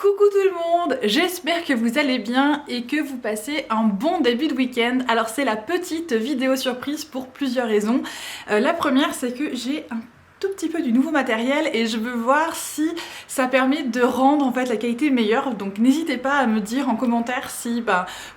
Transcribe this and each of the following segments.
Coucou tout le monde, j'espère que vous allez bien et que vous passez un bon début de week-end. Alors c'est la petite vidéo surprise pour plusieurs raisons. La première, c'est que j'ai un tout petit peu du nouveau matériel et je veux voir si ça permet de rendre en fait la qualité meilleure. Donc n'hésitez pas à me dire en commentaire si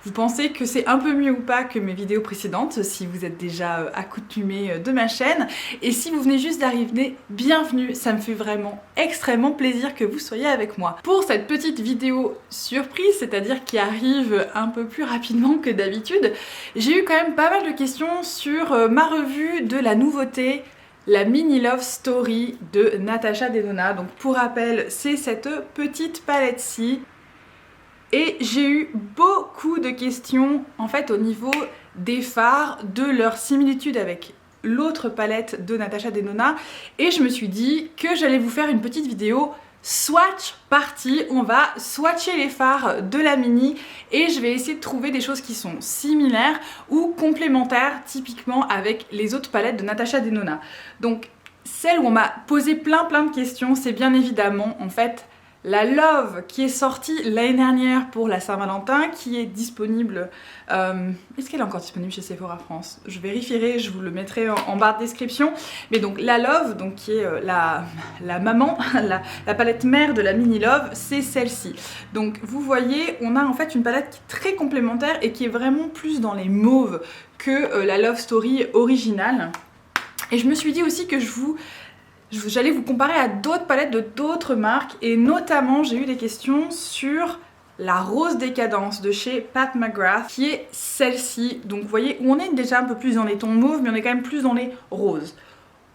vous pensez que c'est un peu mieux ou pas que mes vidéos précédentes, si vous êtes déjà accoutumé de ma chaîne. Et si vous venez juste d'arriver, bienvenue, ça me fait vraiment extrêmement plaisir que vous soyez avec moi. Pour cette petite vidéo surprise, c'est-à-dire qui arrive un peu plus rapidement que d'habitude, j'ai eu quand même pas mal de questions sur ma revue de la nouveauté, la Mini Love Story de Natasha Denona. Donc pour rappel, c'est cette petite palette-ci. Et j'ai eu beaucoup de questions en fait au niveau des fards, de leur similitude avec l'autre palette de Natasha Denona. Et je me suis dit que j'allais vous faire une petite vidéo swatch party. On va swatcher les fards de la Mini et je vais essayer de trouver des choses qui sont similaires ou complémentaires typiquement avec les autres palettes de Natasha Denona. Donc celle où on m'a posé plein de questions, c'est bien évidemment en fait la Love qui est sortie l'année dernière pour la Saint-Valentin, qui est disponible. Est-ce qu'elle est encore disponible chez Sephora France? Je vérifierai, je vous le mettrai en barre de description. Mais donc la Love, donc, qui est la maman, la palette mère de la Mini Love, c'est celle-ci. Donc vous voyez, on a en fait une palette qui est très complémentaire et qui est vraiment plus dans les mauves que la Love Story originale. Et je me suis dit aussi que j'allais vous comparer à d'autres palettes de d'autres marques et notamment j'ai eu des questions sur la Rose Décadence de chez Pat McGrath qui est celle-ci. Donc vous voyez où on est déjà un peu plus dans les tons mauves mais on est quand même plus dans les roses.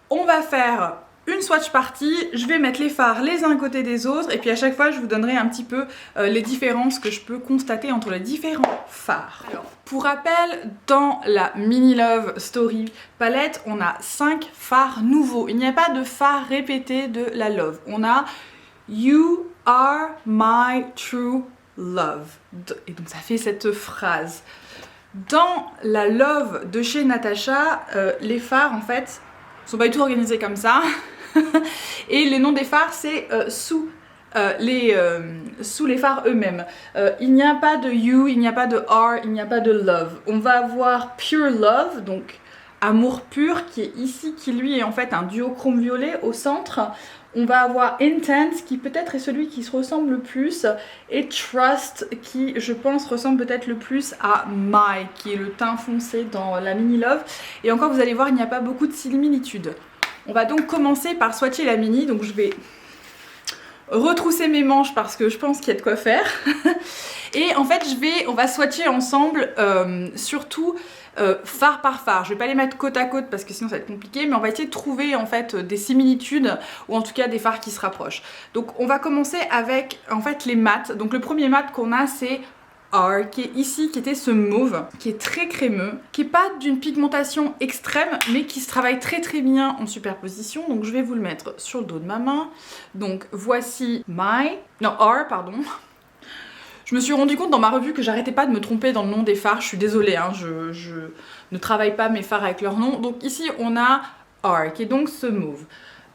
On va faire une swatch party, je vais mettre les fards les uns à côté des autres et puis à chaque fois je vous donnerai un petit peu les différences que je peux constater entre les différents fards. Alors, pour rappel, dans la Mini Love Story palette, on a 5 fards nouveaux. Il n'y a pas de fards répétés de la Love. On a You are my true love. Et donc ça fait cette phrase. Dans la Love de chez Natasha, les fards en fait sont pas du tout organisés comme ça. Et les noms des fards c'est sous les fards eux-mêmes. Il n'y a pas de you, il n'y a pas de are, il n'y a pas de love. On va avoir pure love, donc amour pur, qui est ici, qui lui est en fait un duochrome violet au centre. On va avoir intense, qui peut-être est celui qui se ressemble le plus, et trust, qui je pense ressemble peut-être le plus à my, qui est le teint foncé dans la Mini Love. Et encore vous allez voir, il n'y a pas beaucoup de similitudes. On va donc commencer par swatcher la Mini, donc je vais retrousser mes manches parce que je pense qu'il y a de quoi faire. Et en fait on va swatcher ensemble surtout phare par phare. Je vais pas les mettre côte à côte parce que sinon ça va être compliqué, mais on va essayer de trouver en fait des similitudes ou en tout cas des fards qui se rapprochent. Donc on va commencer avec en fait les mats. Donc le premier mat qu'on a c'est R, qui est ici, qui était ce mauve, qui est très crémeux, qui est pas d'une pigmentation extrême, mais qui se travaille très bien en superposition. Donc je vais vous le mettre sur le dos de ma main. Donc voici R, pardon. Je me suis rendu compte dans ma revue que j'arrêtais pas de me tromper dans le nom des fards. Je suis désolée, hein, je ne travaille pas mes fards avec leur nom. Donc ici on a R, qui est donc ce mauve.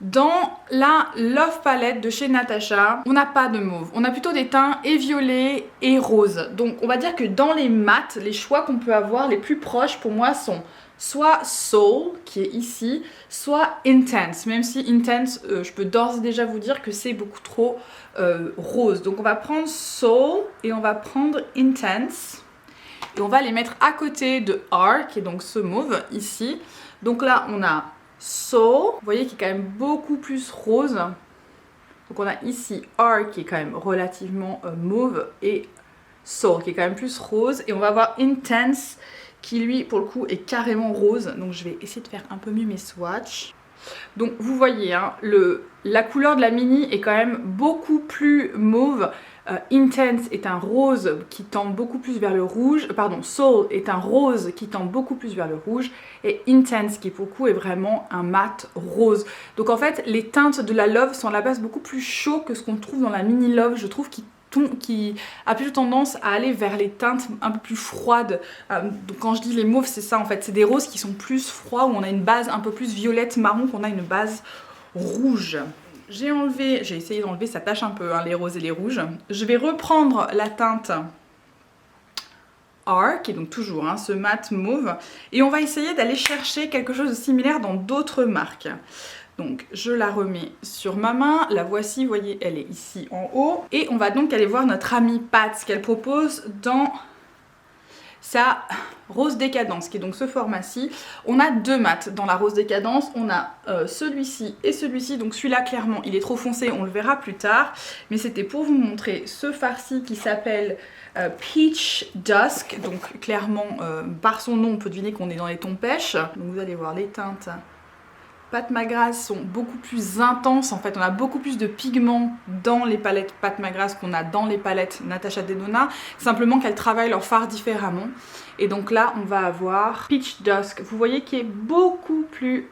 Dans la Love Palette de chez Natasha, on n'a pas de mauve, on a plutôt des teints et violets et roses. Donc on va dire que dans les mats, les choix qu'on peut avoir les plus proches pour moi sont soit Soul, qui est ici, soit Intense. Même si Intense, je peux d'ores et déjà vous dire que c'est beaucoup trop rose. Donc on va prendre Soul et on va prendre Intense. Et on va les mettre à côté de R, qui est donc ce mauve ici. Donc là on a Soul, vous voyez qui est quand même beaucoup plus rose. Donc on a ici R qui est quand même relativement mauve et Soul qui est quand même plus rose. Et on va avoir Intense qui lui pour le coup est carrément rose. Donc je vais essayer de faire un peu mieux mes swatchs. Donc vous voyez, hein, la couleur de la Mini est quand même beaucoup plus mauve. Intense est un rose qui tend beaucoup plus vers le rouge, Soul est un rose qui tend beaucoup plus vers le rouge et Intense qui pour le coup est vraiment un mat rose. Donc en fait les teintes de la Love sont à la base beaucoup plus chauds que ce qu'on trouve dans la Mini Love, je trouve, qui a plutôt tendance à aller vers les teintes un peu plus froides. Donc quand je dis les mauves c'est ça en fait, c'est des roses qui sont plus froids où on a une base un peu plus violette marron qu'on a une base rouge. j'ai essayé d'enlever, ça tâche un peu hein, les roses et les rouges. Je vais reprendre la teinte R, qui est donc toujours hein, ce mat mauve, et on va essayer d'aller chercher quelque chose de similaire dans d'autres marques. Donc je la remets sur ma main, la voici, vous voyez, elle est ici en haut, et on va donc aller voir notre amie Pat, ce qu'elle propose dans sa Rose Décadence, qui est donc ce format-ci. On a deux mats dans la Rose Décadence, on a celui-ci et celui-ci, donc celui-là clairement il est trop foncé, on le verra plus tard, mais c'était pour vous montrer ce fard-ci qui s'appelle Peach Dusk, donc clairement par son nom on peut deviner qu'on est dans les tons pêche. Donc vous allez voir les teintes Pat McGrath sont beaucoup plus intenses, en fait on a beaucoup plus de pigments dans les palettes Pat McGrath qu'on a dans les palettes Natasha Denona, simplement qu'elles travaillent leur fard différemment. Et donc là on va avoir Peach Dusk, vous voyez qui est beaucoup plus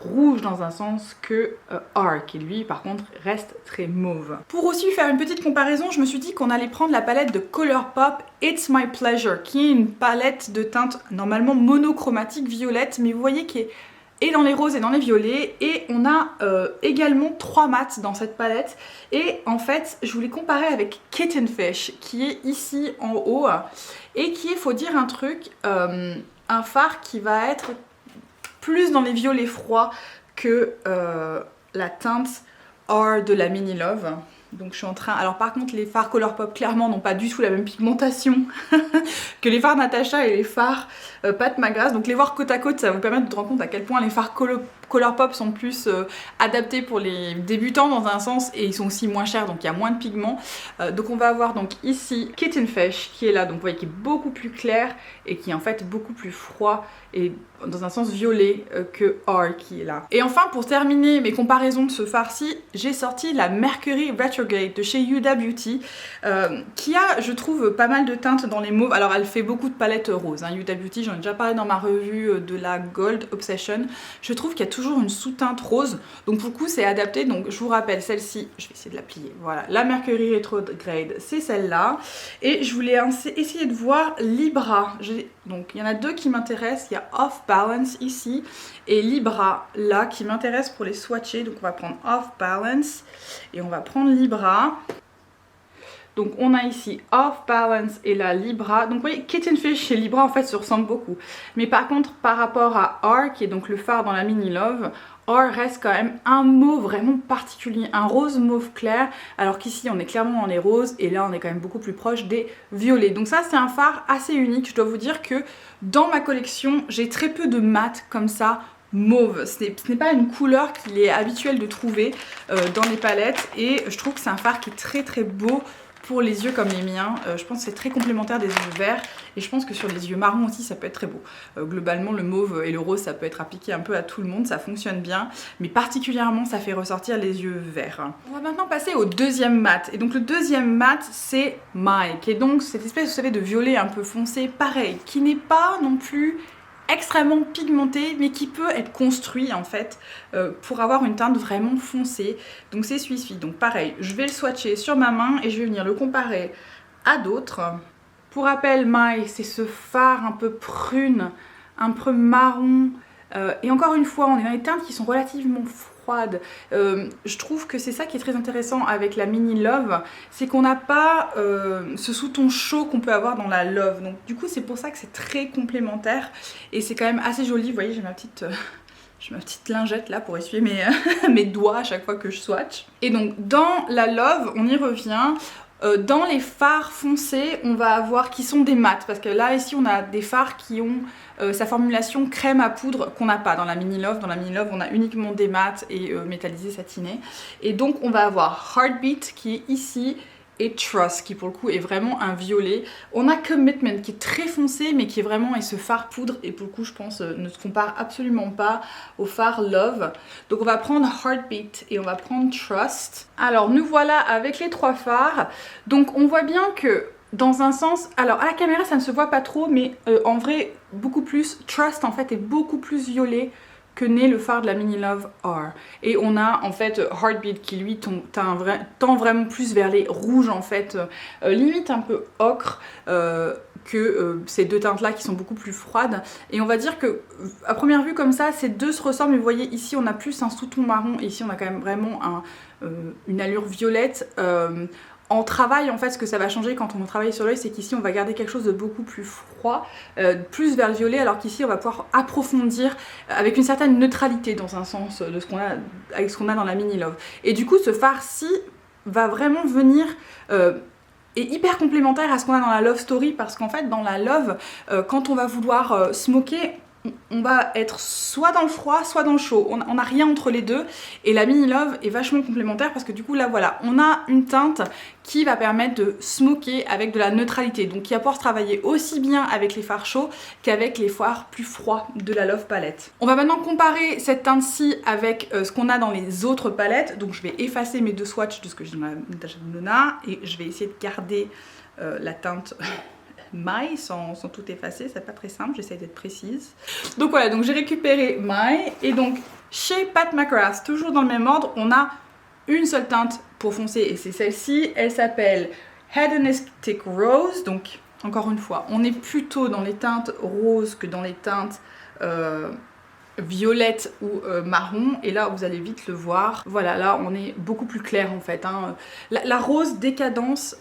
rouge dans un sens que R, qui lui par contre reste très mauve. Pour aussi faire une petite comparaison, je me suis dit qu'on allait prendre la palette de Colourpop It's My Pleasure, qui est une palette de teintes normalement monochromatique violette, mais vous voyez qui est et dans les roses et dans les violets, et on a également 3 mats dans cette palette. Et en fait je voulais comparer avec Kitten Fish qui est ici en haut et qui est, faut dire un truc, un fard qui va être plus dans les violets froids que la teinte R de la Mini Love. Donc je suis en train... Alors par contre les fards Colourpop clairement n'ont pas du tout la même pigmentation que les fards Natasha et les fards Pat McGrath. Donc les voir côte à côte, ça va vous permettre de vous rendre compte à quel point les fards Colourpop sont plus adaptés pour les débutants dans un sens, et ils sont aussi moins chers, donc il y a moins de pigments. Donc on va avoir donc ici Kitten Fish qui est là, donc vous voyez qui est beaucoup plus clair et qui est en fait beaucoup plus froid et dans un sens violet que R qui est là. Et enfin pour terminer mes comparaisons de ce fard-ci, j'ai sorti la Mercury Retrograde de chez Huda Beauty qui a, je trouve, pas mal de teintes dans les mauves. Alors elle fait beaucoup de palettes roses, hein. Huda Beauty, j'en ai déjà parlé dans ma revue de la Gold Obsession. Je trouve qu'il y a toujours une sous-teinte rose, donc pour le coup c'est adapté. Donc je vous rappelle celle-ci, je vais essayer de la plier, voilà, la Mercury Retrograde c'est celle-là. Et je voulais essayer de voir Libra. Donc il y en a deux qui m'intéressent, il y a Off Balance ici et Libra là qui m'intéresse pour les swatcher. Donc on va prendre Off Balance et on va prendre Libra. Donc on a ici Off Balance et la Libra. Donc vous voyez, Kitten Fish et Libra en fait se ressemblent beaucoup. Mais par contre par rapport à R, qui est donc le fard dans la Mini Love, R reste quand même un mauve vraiment particulier, un rose mauve clair, alors qu'ici on est clairement dans les roses et là on est quand même beaucoup plus proche des violets. Donc ça c'est un fard assez unique. Je dois vous dire que dans ma collection j'ai très peu de mat comme ça mauve. Ce n'est pas une couleur qu'il est habituel de trouver dans les palettes, et je trouve que c'est un fard qui est très très beau pour les yeux comme les miens. Je pense que c'est très complémentaire des yeux verts, et je pense que sur les yeux marrons aussi ça peut être très beau. Globalement le mauve et le rose ça peut être appliqué un peu à tout le monde, ça fonctionne bien, mais particulièrement ça fait ressortir les yeux verts. On va maintenant passer au deuxième mat, et donc le deuxième mat c'est My, qui est donc cette espèce, vous savez, de violet un peu foncé, pareil, qui n'est pas non plus extrêmement pigmenté, mais qui peut être construit en fait pour avoir une teinte vraiment foncée. Donc c'est celui-ci. Donc pareil, je vais le swatcher sur ma main et je vais venir le comparer à d'autres. Pour rappel, My, c'est ce fard un peu prune, un peu marron, et encore une fois on est dans des teintes qui sont relativement froides. Je trouve que c'est ça qui est très intéressant avec la Mini Love, c'est qu'on n'a pas ce sous-ton chaud qu'on peut avoir dans la Love. Donc du coup c'est pour ça que c'est très complémentaire et c'est quand même assez joli. Vous voyez, j'ai ma petite lingette là pour essuyer mes doigts à chaque fois que je swatch. Et donc dans la Love, on y revient. Dans les fards foncés, on va avoir qui sont des mats, parce que là ici on a des fards qui ont sa formulation crème à poudre qu'on n'a pas dans la Mini Love. Dans la Mini Love on a uniquement des mats et métallisés satinés. Et donc on va avoir Heartbeat qui est ici, et Trust qui pour le coup est vraiment un violet. On a Commitment qui est très foncé mais qui est vraiment, et ce fard poudre, et pour le coup je pense ne se compare absolument pas au fard Love. Donc on va prendre Heartbeat et on va prendre Trust. Alors nous voilà avec les trois fards. Donc on voit bien que dans un sens, alors à la caméra ça ne se voit pas trop, mais en vrai beaucoup plus. Trust en fait est beaucoup plus violet que n'est le fard de la Mini Love R. Et on a en fait Heartbeat qui lui tend vraiment plus vers les rouges en fait, limite un peu ocre, que ces deux teintes là qui sont beaucoup plus froides. Et on va dire que à première vue comme ça, ces deux se ressemblent, mais vous voyez ici on a plus un sous-ton marron et ici on a quand même vraiment une allure violette. En travail, en fait, ce que ça va changer quand on va travailler sur l'œil, c'est qu'ici on va garder quelque chose de beaucoup plus froid, plus vers le violet, alors qu'ici on va pouvoir approfondir avec une certaine neutralité dans un sens de ce qu'on a, avec ce qu'on a dans la Mini Love. Et du coup, ce fard-ci va vraiment venir est hyper complémentaire à ce qu'on a dans la Love Story, parce qu'en fait dans la Love, quand on va vouloir smoker, on va être soit dans le froid, soit dans le chaud. On n'a rien entre les deux. Et la Mini Love est vachement complémentaire parce que du coup là voilà, on a une teinte qui va permettre de smoker avec de la neutralité. Donc qui va pouvoir travailler aussi bien avec les fards chauds qu'avec les fards plus froids de la Love palette. On va maintenant comparer cette teinte-ci avec ce qu'on a dans les autres palettes. Donc je vais effacer mes deux swatchs de ce que j'ai dans la Natasha Denona et je vais essayer de garder la teinte My sans tout effacer, c'est pas très simple, j'essaie d'être précise. Donc voilà, donc j'ai récupéré My et donc chez Pat McGrath, toujours dans le même ordre, on a une seule teinte pour foncer et c'est celle-ci, elle s'appelle Hedonistic Rose. Donc encore une fois, on est plutôt dans les teintes roses que dans les teintes violette ou marron, et là vous allez vite le voir, voilà, là on est beaucoup plus clair en fait, hein. La rose décadence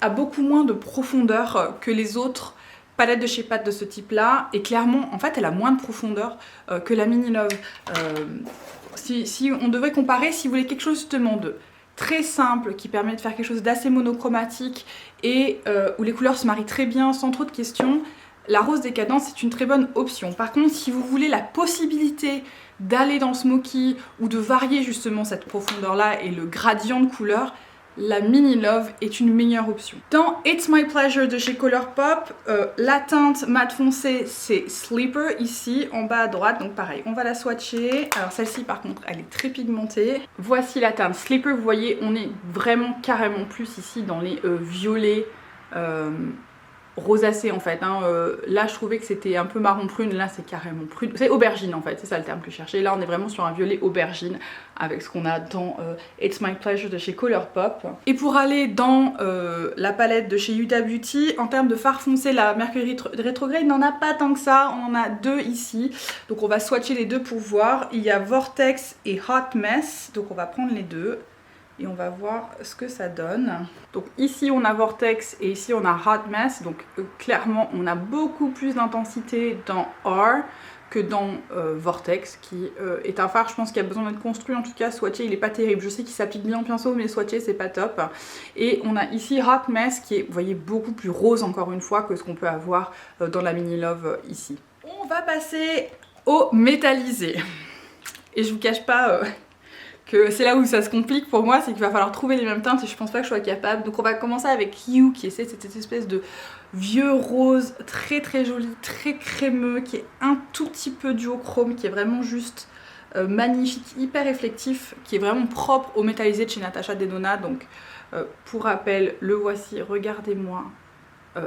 a beaucoup moins de profondeur que les autres palettes de chez Pat de ce type là, et clairement en fait elle a moins de profondeur que la Mini Love. Si on devait comparer, si vous voulez quelque chose justement de très simple qui permet de faire quelque chose d'assez monochromatique et où les couleurs se marient très bien sans trop de questions, la rose décadence c'est une très bonne option. Par contre, si vous voulez la possibilité d'aller dans le smoky ou de varier justement cette profondeur là et le gradient de couleurs, la Mini Love est une meilleure option. Dans It's My Pleasure de chez Colourpop, la teinte mat foncé c'est Sleeper ici en bas à droite, donc pareil on va la swatcher. Alors celle-ci par contre elle est très pigmentée. Voici la teinte Sleeper, vous voyez on est vraiment carrément plus ici dans les violets rosacé en fait, hein. Là je trouvais que c'était un peu marron prune, là c'est carrément prune, c'est aubergine en fait, c'est ça le terme que je cherchais. Là on est vraiment sur un violet aubergine avec ce qu'on a dans It's My Pleasure de chez Colourpop. Et pour aller dans la palette de chez Huda Beauty, en termes de fard foncé, la Mercury Retrograde n'en a pas tant que ça, on en a deux ici, donc on va swatcher les deux pour voir. Il y a Vortex et Hot Mess, donc on va prendre les deux et on va voir ce que ça donne. Donc ici on a Vortex et ici on a Hot Mess, donc clairement on a beaucoup plus d'intensité dans R que dans Vortex, qui est un fard je pense qui a besoin d'être construit, en tout cas swatché il est pas terrible. Je sais qu'il s'applique bien en pinceau mais swatché c'est pas top. Et on a ici Hot Mess qui est, vous voyez, beaucoup plus rose encore une fois que ce qu'on peut avoir dans la Mini Love ici. On va passer au métallisé. Et je vous cache pas que c'est là où ça se complique pour moi, c'est qu'il va falloir trouver les mêmes teintes et je pense pas que je sois capable. Donc on va commencer avec You qui est cette espèce de vieux rose très très joli, très crémeux, qui est un tout petit peu duochrome, qui est vraiment juste magnifique, hyper réflectif, qui est vraiment propre au métallisé de chez Natasha Denona. Donc pour rappel, le voici, regardez-moi.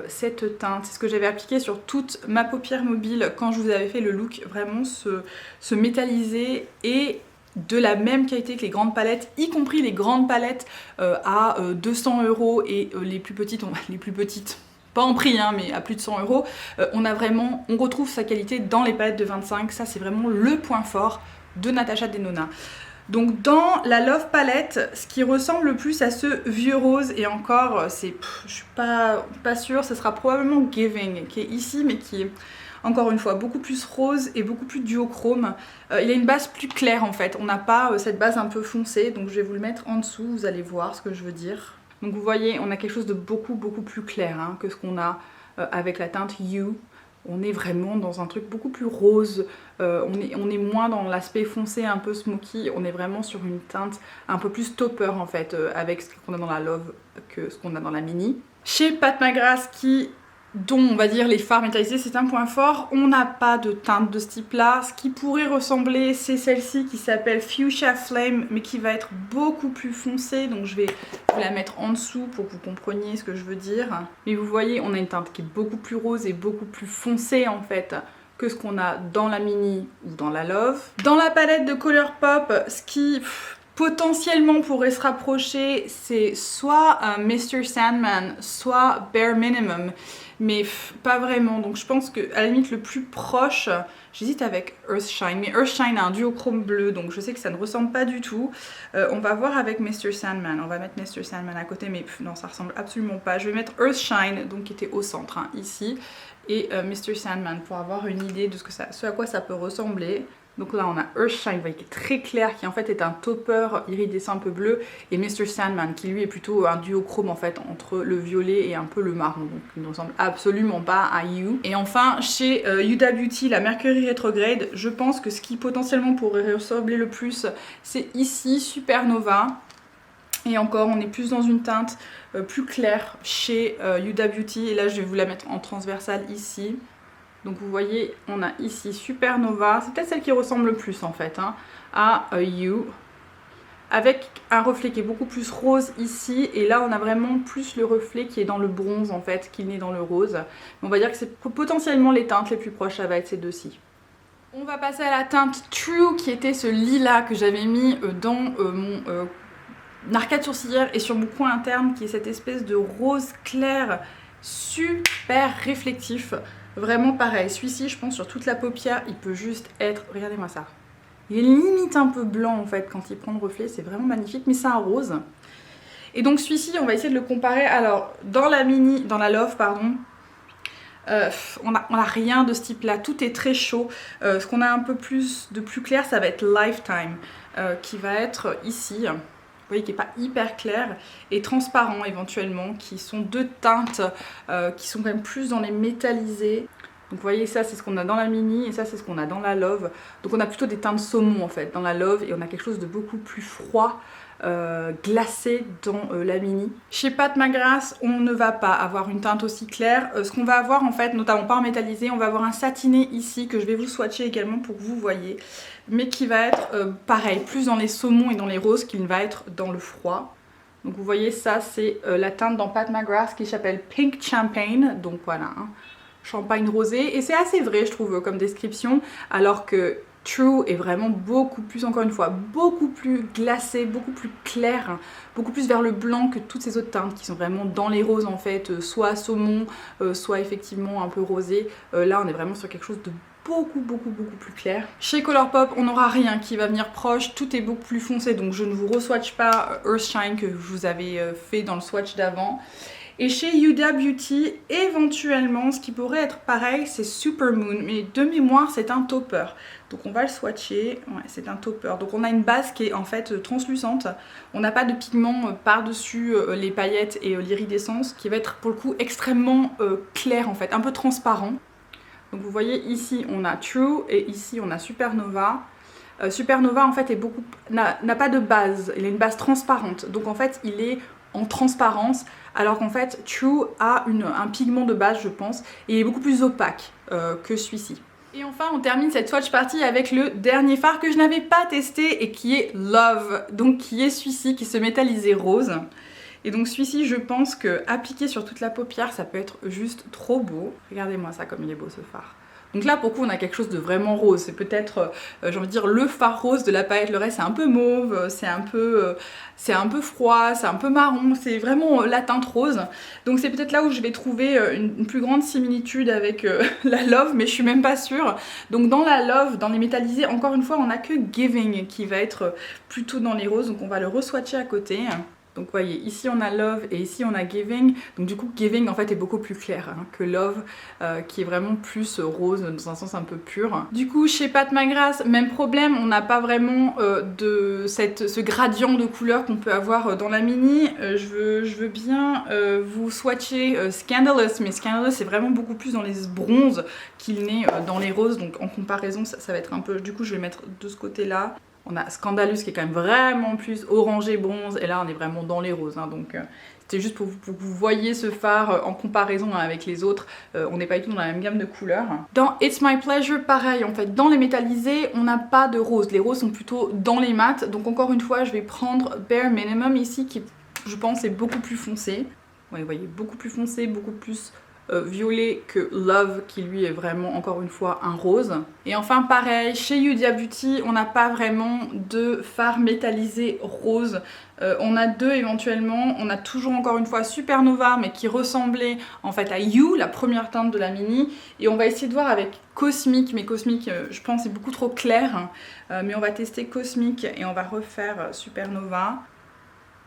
Cette teinte, c'est ce que j'avais appliqué sur toute ma paupière mobile quand je vous avais fait le look, vraiment ce métallisé et de la même qualité que les grandes palettes, y compris les grandes palettes à 200 € et les plus petites, pas en prix hein, mais à plus de 100 €, on retrouve sa qualité dans les palettes de 25, ça c'est vraiment le point fort de Natasha Denona. Donc dans la Love palette, ce qui ressemble le plus à ce vieux rose, et encore je suis pas sûre, ce sera probablement Giving qui est ici mais qui est encore une fois beaucoup plus rose et beaucoup plus duochrome. Il a une base plus claire en fait, on n'a pas cette base un peu foncée, donc je vais vous le mettre en dessous, vous allez voir ce que je veux dire. Donc vous voyez, on a quelque chose de beaucoup plus clair hein, que ce qu'on a avec la teinte You. On est vraiment dans un truc beaucoup plus rose, on est moins dans l'aspect foncé un peu smoky, on est vraiment sur une teinte un peu plus topper en fait, avec ce qu'on a dans la Love que ce qu'on a dans la Mini. Chez Pat McGrath dont on va dire les fards métallisés c'est un point fort, on n'a pas de teinte de ce type là. Ce qui pourrait ressembler c'est celle-ci qui s'appelle Fuchsia Flame mais qui va être beaucoup plus foncée, donc je vais vous la mettre en dessous pour que vous compreniez ce que je veux dire. Mais vous voyez on a une teinte qui est beaucoup plus rose et beaucoup plus foncée en fait que ce qu'on a dans la Mini ou dans la Love. Dans la palette de Colourpop, ce qui potentiellement pourrait se rapprocher, c'est soit Mr. Sandman, soit Bare Minimum, mais pas vraiment. Donc je pense que à la limite le plus proche, j'hésite avec Earthshine, mais Earthshine a un duochrome bleu, donc je sais que ça ne ressemble pas du tout. On va voir avec Mr. Sandman, on va mettre Mr. Sandman à côté, mais non, ça ressemble absolument pas. Je vais mettre Earthshine, donc qui était au centre, hein, ici, et Mr. Sandman pour avoir une idée de ce à quoi ça peut ressembler. Donc là on a Earthshine, vous voyez, qui est très clair, qui en fait est un topper iridescent un peu bleu, et Mr. Sandman qui lui est plutôt un duochrome en fait entre le violet et un peu le marron, donc il ne ressemble absolument pas à You. Et enfin chez Huda Beauty, la Mercury Retrograde, je pense que ce qui potentiellement pourrait ressembler le plus, c'est ici Supernova. Et encore, on est plus dans une teinte plus claire chez Huda Beauty, et là je vais vous la mettre en transversale ici. Donc vous voyez, on a ici Supernova, c'est peut-être celle qui ressemble le plus en fait, hein, à You, avec un reflet qui est beaucoup plus rose ici, et là on a vraiment plus le reflet qui est dans le bronze en fait, qu'il n'est dans le rose. On va dire que c'est potentiellement les teintes les plus proches, ça va être ces deux-ci. On va passer à la teinte True, qui était ce lilas que j'avais mis dans mon arcade sourcilière et sur mon coin interne, qui est cette espèce de rose clair super réflectif. Vraiment pareil, celui-ci je pense sur toute la paupière il peut juste être, regardez-moi ça, il est limite un peu blanc en fait quand il prend le reflet, c'est vraiment magnifique, mais c'est un rose. Et donc celui-ci on va essayer de le comparer. Alors dans la Love pardon, on a rien de ce type là, tout est très chaud. Ce qu'on a un peu plus de plus clair, ça va être Lifetime, qui va être ici. Vous voyez, qui n'est pas hyper clair, et transparent éventuellement, qui sont deux teintes qui sont quand même plus dans les métallisés. Donc vous voyez, ça c'est ce qu'on a dans la mini, et ça c'est ce qu'on a dans la Love. Donc on a plutôt des teintes saumon en fait dans la Love, et on a quelque chose de beaucoup plus froid, glacé dans la mini. Chez Pat McGrath, on ne va pas avoir une teinte aussi claire. Ce qu'on va avoir en fait, notamment pas en métallisé, on va avoir un satiné ici, que je vais vous swatcher également pour que vous voyez, mais qui va être pareil, plus dans les saumons et dans les roses qu'il ne va être dans le froid. Donc vous voyez, ça c'est la teinte dans Pat McGrath qui s'appelle Pink Champagne, donc voilà, hein, champagne rosé, et c'est assez vrai je trouve comme description, alors que True est vraiment beaucoup plus, encore une fois, beaucoup plus glacé, beaucoup plus clair, beaucoup plus vers le blanc que toutes ces autres teintes qui sont vraiment dans les roses en fait, soit saumon, soit effectivement un peu rosé. Là on est vraiment sur quelque chose de beaucoup plus clair. Chez Colourpop on n'aura rien qui va venir proche, tout est beaucoup plus foncé, donc je ne vous re-swatch pas Earthshine que je vous avais fait dans le swatch d'avant. Et chez Huda Beauty, éventuellement, ce qui pourrait être pareil, c'est Supermoon. Mais de mémoire, c'est un topper. Donc on va le swatcher. Ouais, c'est un topper. Donc on a une base qui est en fait translucente. On n'a pas de pigment par-dessus les paillettes et l'iridescence, qui va être pour le coup extrêmement clair en fait, un peu transparent. Donc vous voyez, ici on a True et ici on a Supernova. Supernova en fait n'a pas de base, il a une base transparente. Donc en fait il est en transparence, alors qu'en fait True a un pigment de base je pense, et il est beaucoup plus opaque que celui-ci. Et enfin on termine cette swatch party avec le dernier fard que je n'avais pas testé et qui est Love, donc qui est celui-ci qui se métallisait rose. Et donc celui-ci je pense que appliqué sur toute la paupière ça peut être juste trop beau. Regardez-moi ça comme il est beau ce fard. Donc là pour le coup on a quelque chose de vraiment rose, c'est peut-être j'ai envie de dire le fard rose de la palette, le reste c'est un peu mauve, c'est un peu froid, c'est un peu marron, c'est vraiment la teinte rose. Donc c'est peut-être là où je vais trouver une plus grande similitude avec la Love, mais je suis même pas sûre. Donc dans la Love, dans les métallisés, encore une fois on a que Giving qui va être plutôt dans les roses, donc on va le re-swatcher à côté. Donc vous voyez, ici on a Love et ici on a Giving. Donc du coup Giving en fait est beaucoup plus clair hein, que Love, qui est vraiment plus rose dans un sens un peu pur. Du coup chez Pat McGrath, même problème, on n'a pas vraiment ce gradient de couleur qu'on peut avoir dans la mini. Je veux bien vous swatcher Scandalous, mais Scandalous c'est vraiment beaucoup plus dans les bronzes qu'il n'est dans les roses. Donc en comparaison ça va être un peu... Du coup je vais mettre de ce côté là. On a Scandalous qui est quand même vraiment plus orangé bronze, et là on est vraiment dans les roses hein, donc c'était juste pour que vous voyez ce fard en comparaison hein, avec les autres. On n'est pas du tout dans la même gamme de couleurs. Dans It's My Pleasure pareil en fait, dans les métallisés on n'a pas de rose, les roses sont plutôt dans les mats, donc encore une fois je vais prendre Bare Minimum ici qui je pense est beaucoup plus foncé. Ouais, vous voyez, beaucoup plus foncé, beaucoup plus violet que Love, qui lui est vraiment encore une fois un rose. Et enfin pareil, chez Yudia Beauty, on n'a pas vraiment de fard métallisé rose. On a deux éventuellement, on a toujours encore une fois Supernova mais qui ressemblait en fait à You, la première teinte de la mini, et on va essayer de voir avec Cosmic, mais Cosmic je pense est beaucoup trop clair, mais on va tester Cosmic et on va refaire Supernova.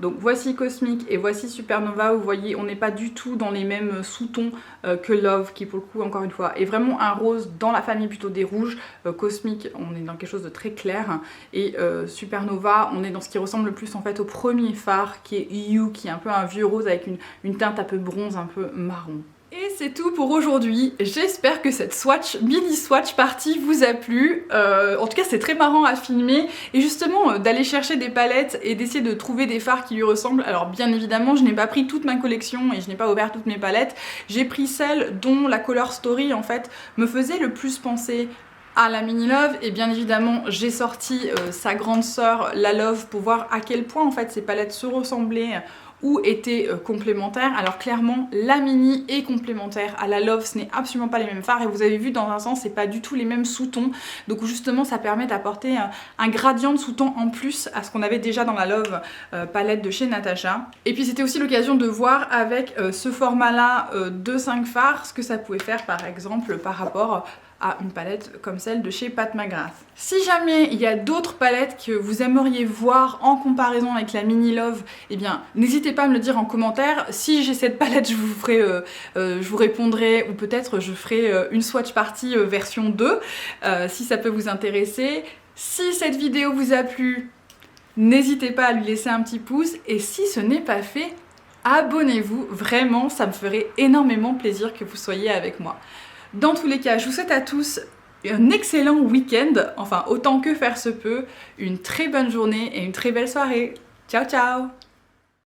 Donc voici Cosmic et voici Supernova, vous voyez on n'est pas du tout dans les mêmes sous-tons que Love, qui pour le coup encore une fois est vraiment un rose dans la famille plutôt des rouges. Cosmic on est dans quelque chose de très clair, et Supernova on est dans ce qui ressemble le plus en fait au premier phare qui est You, qui est un peu un vieux rose avec une teinte un peu bronze, un peu marron. Et c'est tout pour aujourd'hui, j'espère que cette mini swatch partie vous a plu. En tout cas c'est très marrant à filmer, et justement d'aller chercher des palettes et d'essayer de trouver des fards qui lui ressemblent. Alors bien évidemment je n'ai pas pris toute ma collection et je n'ai pas ouvert toutes mes palettes, j'ai pris celles dont la color story en fait me faisait le plus penser à la Mini Love, et bien évidemment j'ai sorti sa grande sœur la Love pour voir à quel point en fait ces palettes se ressemblaient ou étaient complémentaires. Alors clairement la mini est complémentaire à la Love, ce n'est absolument pas les mêmes fards, et vous avez vu dans un sens c'est pas du tout les mêmes sous-tons, donc justement ça permet d'apporter un gradient de sous-tons en plus à ce qu'on avait déjà dans la Love palette de chez Natasha. Et puis c'était aussi l'occasion de voir avec ce format là de 5 fards ce que ça pouvait faire par exemple par rapport à une palette comme celle de chez Pat McGrath. Si jamais il y a d'autres palettes que vous aimeriez voir en comparaison avec la Mini Love, eh bien n'hésitez pas à me le dire en commentaire. Si j'ai cette palette je vous répondrai, ou peut-être je ferai une swatch party version 2 si ça peut vous intéresser. Si cette vidéo vous a plu, n'hésitez pas à lui laisser un petit pouce, et si ce n'est pas fait, abonnez-vous, vraiment ça me ferait énormément plaisir que vous soyez avec moi. Dans tous les cas, je vous souhaite à tous un excellent week-end, enfin autant que faire se peut, une très bonne journée et une très belle soirée. Ciao ciao!